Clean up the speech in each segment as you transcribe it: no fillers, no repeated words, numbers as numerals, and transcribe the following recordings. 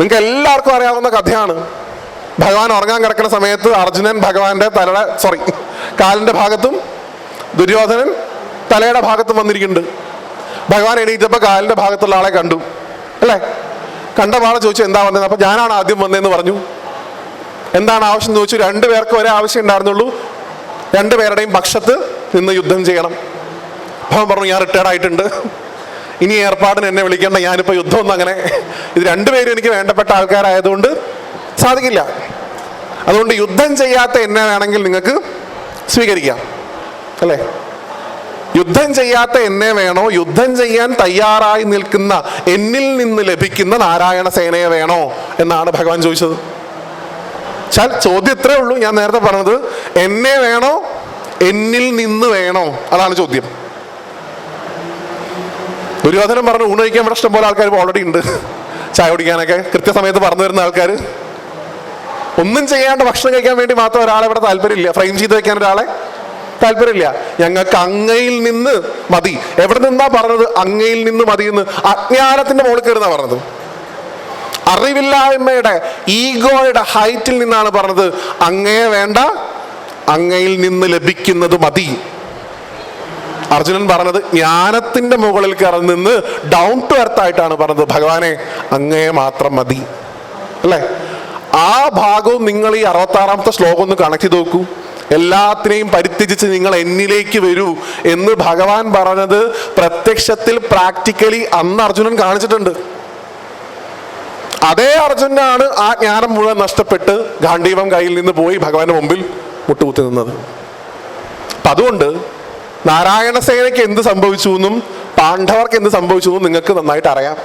നിങ്ങൾക്ക് എല്ലാവർക്കും അറിയാവുന്ന കഥയാണ്. ഭഗവാൻ ഉറങ്ങാൻ കിടക്കുന്ന സമയത്ത് അർജുനൻ ഭഗവാന്റെ കാലിന്റെ ഭാഗത്തും ദുര്യോധനൻ തലയുടെ ഭാഗത്തും വന്നിരിക്കുന്നുണ്ട്. ഭഗവാൻ എണീറ്റപ്പോൾ കാലിന്റെ ഭാഗത്തുള്ള ആളെ കണ്ടു അല്ലേ? കണ്ട ആളെ ചോദിച്ചു എന്താ വന്നത്? അപ്പൊ ഞാനാണ് ആദ്യം വന്നതെന്ന് പറഞ്ഞു. എന്താണ് ആവശ്യം ചോദിച്ചു. രണ്ടുപേർക്ക് ഒരേ ആവശ്യം ഉണ്ടായിരുന്നുള്ളൂ, രണ്ടുപേരുടെയും പക്ഷത്ത് നിന്ന് യുദ്ധം ചെയ്യണം. ഭഗവാൻ പറഞ്ഞു ഞാൻ റിട്ടയർഡ് ആയിട്ടുണ്ട്, ഇനി ഏർപ്പാടിന് എന്നെ വിളിക്കേണ്ട, ഞാനിപ്പോൾ യുദ്ധമൊന്നും അങ്ങനെ, ഇത് രണ്ടുപേരും എനിക്ക് വേണ്ടപ്പെട്ട ആൾക്കാരായതുകൊണ്ട് സാധിക്കില്ല. അതുകൊണ്ട് യുദ്ധം ചെയ്യാത്ത എന്നെ വേണമെങ്കിൽ നിങ്ങൾക്ക് സ്വീകരിക്കാം അല്ലേ? യുദ്ധം ചെയ്യാത്ത എന്നെ വേണോ, യുദ്ധം ചെയ്യാൻ തയ്യാറായി നിൽക്കുന്ന എന്നിൽ നിന്ന് ലഭിക്കുന്ന നാരായണ സേനയെ വേണോ എന്നാണ് ഭഗവാൻ ചോദിച്ചത്. ചോദ്യം ഇത്രേ ഉള്ളൂ. ഞാൻ നേരത്തെ പറഞ്ഞത് എന്നെ വേണോ എന്നിൽ നിന്ന് വേണോ, അതാണ് ചോദ്യം. ദുര്യോധനൻ പറഞ്ഞു ഊണ് കഴിക്കാൻ ഇവിടെ ഇഷ്ടം പോലെ ആൾക്കാർ ഓൾറെഡി ഉണ്ട്, ചായ കുടിക്കാനൊക്കെ കൃത്യസമയത്ത് പറഞ്ഞു വരുന്ന ആൾക്കാർ. ഒന്നും ചെയ്യാണ്ട് ഭക്ഷണം കഴിക്കാൻ വേണ്ടി മാത്രം ഒരാളെ ഇവിടെ താല്പര്യമില്ല, ഫ്രെയിം ചെയ്ത് വെക്കാൻ ഒരാളെ താല്പര്യമില്ല. ഞങ്ങൾക്ക് അങ്ങയിൽ നിന്ന് മതി. എവിടെ നിന്നാ പറഞ്ഞത് അങ്ങയിൽ നിന്ന് മതി എന്ന്? അജ്ഞാനത്തിന്റെ മുകളിൽ കയറുന്നാ പറഞ്ഞത്. അറിവില്ലായ്മയുടെ ഈഗോയുടെ ഹൈറ്റിൽ നിന്നാണ് പറഞ്ഞത് അങ്ങയെ വേണ്ട, അങ്ങയിൽ നിന്ന് ലഭിക്കുന്നത് മതി. അർജുനൻ പറഞ്ഞത് ജ്ഞാനത്തിന്റെ മുകളിൽ കയറി നിന്ന് ഡൗൺ ടു എർത്ത് ആയിട്ടാണ് പറഞ്ഞത് ഭഗവാനെ അങ്ങയെ മാത്രം മതി അല്ലേ? ആ ഭാഗവും നിങ്ങൾ ഈ 66-ാമത്തെ ശ്ലോകം ഒന്ന് കണക്ട് ചെയ്ത് നോക്കൂ. എല്ലാത്തിനെയും പരിത്യജിച്ച് നിങ്ങൾ എന്നിലേക്ക് വരൂ എന്ന് ഭഗവാൻ പറഞ്ഞത് പ്രത്യക്ഷത്തിൽ പ്രാക്ടിക്കലി അന്ന് അർജുനൻ കാണിച്ചിട്ടുണ്ട്. അതേ അർജുനാണ് ആ ജ്ഞാനം മുഴുവൻ നഷ്ടപ്പെട്ട് ഗാണ്ഡീവം കയ്യിൽ നിന്ന് പോയി ഭഗവാന്റെ മുമ്പിൽ മുട്ടുകുത്തി നിന്നത്. അപ്പൊ അതുകൊണ്ട് നാരായണ സേനയ്ക്ക് എന്ത് സംഭവിച്ചു എന്നും പാണ്ഡവർക്ക് എന്ത് സംഭവിച്ചു എന്നും നിങ്ങൾക്ക് നന്നായിട്ട് അറിയാം.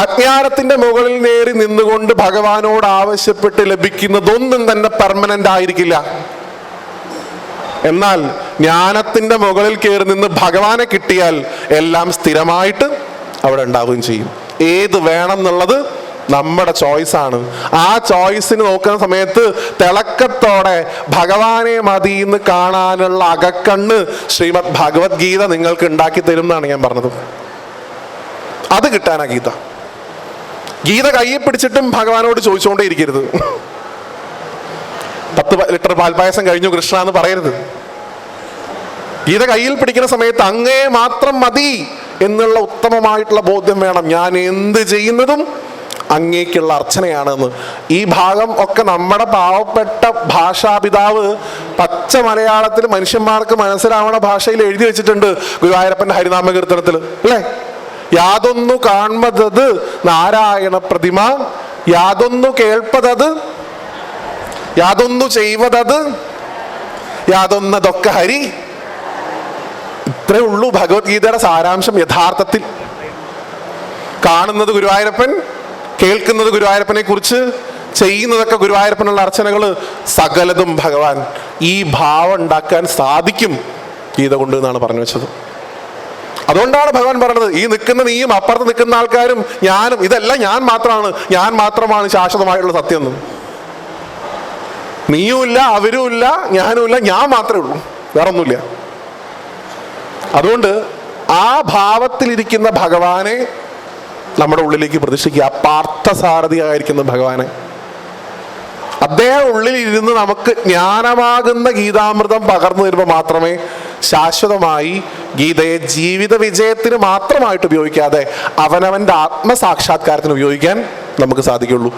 അജ്ഞാനത്തിന്റെ മുകളിൽ നേറി നിന്നുകൊണ്ട് ഭഗവാനോട് ആവശ്യപ്പെട്ട് ലഭിക്കുന്നതൊന്നും തന്നെ പെർമനന്റ് ആയിരിക്കില്ല. എന്നാൽ ജ്ഞാനത്തിന്റെ മുകളിൽ കയറി നിന്ന് ഭഗവാനെ കിട്ടിയാൽ എല്ലാം സ്ഥിരമായിട്ട് അവിടെ ഉണ്ടാവുകയും ചെയ്യും. ഏത് വേണം എന്നുള്ളത് നമ്മുടെ ചോയ്സാണ്. ആ ചോയ്സിന് നോക്കുന്ന സമയത്ത് തിളക്കത്തോടെ ഭഗവാനെ മതി എന്ന് കാണാനുള്ള അകക്കണ്ണ് ശ്രീമദ് ഭഗവത്ഗീത നിങ്ങൾക്ക് ഉണ്ടാക്കി തരും എന്നാണ് ഞാൻ പറഞ്ഞത്. അത് കിട്ടാനാ ഗീത. ഗീത കയ്യിൽ പിടിച്ചിട്ടും ഭഗവാനോട് ചോദിച്ചുകൊണ്ടേ ഇരിക്കരുത്. 10 ലിറ്റർ പാൽപ്പായസം കഴിഞ്ഞു കൃഷ്ണ എന്ന് പറയരുത്. ഗീത കയ്യിൽ പിടിക്കുന്ന സമയത്ത് അങ്ങേ മാത്രം മതി എന്നുള്ള ഉത്തമമായിട്ടുള്ള ബോധ്യം വേണം. ഞാൻ എന്ത് ചെയ്യുന്നതും അങ്ങേക്കുള്ള അർച്ചനയാണെന്ന്. ഈ ഭാഗം ഒക്കെ നമ്മുടെ പാവപ്പെട്ട ഭാഷാപിതാവ് പച്ച മലയാളത്തിൽ മനുഷ്യന്മാർക്ക് മനസ്സിലാവണ ഭാഷയിൽ എഴുതി വെച്ചിട്ടുണ്ട് ഗുരുവായൂരപ്പന്റെ ഹരിനാമ കീർത്തനത്തിൽ അല്ലേ? യാതൊന്നു കാൺമതത് നാരായണ പ്രതിമ, യാതൊന്നു കേൾപ്പതത്, യാതൊന്നു ചെയ്വതത്, യാതൊന്നതൊക്കെ ഹരി. ഇത്രേ ഉള്ളൂ ഭഗവത്ഗീതയുടെ സാരാംശം. യഥാർത്ഥത്തിൽ കാണുന്നത് ഗുരുവായൂരപ്പൻ, കേൾക്കുന്നത് ഗുരുവായൂരപ്പനെ കുറിച്ച്, ചെയ്യുന്നതൊക്കെ ഗുരുവായൂരപ്പനുള്ള അർച്ചനകള്, സകലതും ഭഗവാൻ. ഈ ഭാവം ഉണ്ടാക്കാൻ സാധിക്കും ഗീത കൊണ്ട് എന്നാണ് പറഞ്ഞു വെച്ചത്. അതുകൊണ്ടാണ് ഭഗവാൻ പറഞ്ഞത് ഈ നിൽക്കുന്ന നീയും അപ്പുറത്ത് നിൽക്കുന്ന ആൾക്കാരും ഞാനും ഇതെല്ലാം ഞാൻ മാത്രമാണ് ശാശ്വതമായിട്ടുള്ള സത്യം എന്നും. നീയുമില്ല, അവരുമില്ല, ഞാനുമില്ല, ഞാൻ മാത്രമേ ഉള്ളൂ, വേറെ ഒന്നുമില്ല. അതുകൊണ്ട് ആ ഭാവത്തിലിരിക്കുന്ന ഭഗവാനെ നമ്മുടെ ഉള്ളിലേക്ക് പ്രതിഷ്ഠിക്കുക. പാർത്ഥസാരഥിയായിരിക്കുന്ന ഭഗവാനെ, അദ്ദേഹം ഉള്ളിലിരുന്ന് നമുക്ക് ജ്ഞാനമാകുന്ന ഗീതാമൃതം പകർന്നു തരുമ്പോൾ മാത്രമേ ശാശ്വതമായി ഗീതയെ ജീവിത വിജയത്തിന് മാത്രമായിട്ട് ഉപയോഗിക്കാതെ അവനവന്റെ ആത്മസാക്ഷാത്കാരത്തിന് ഉപയോഗിക്കാൻ നമുക്ക് സാധിക്കുള്ളൂ.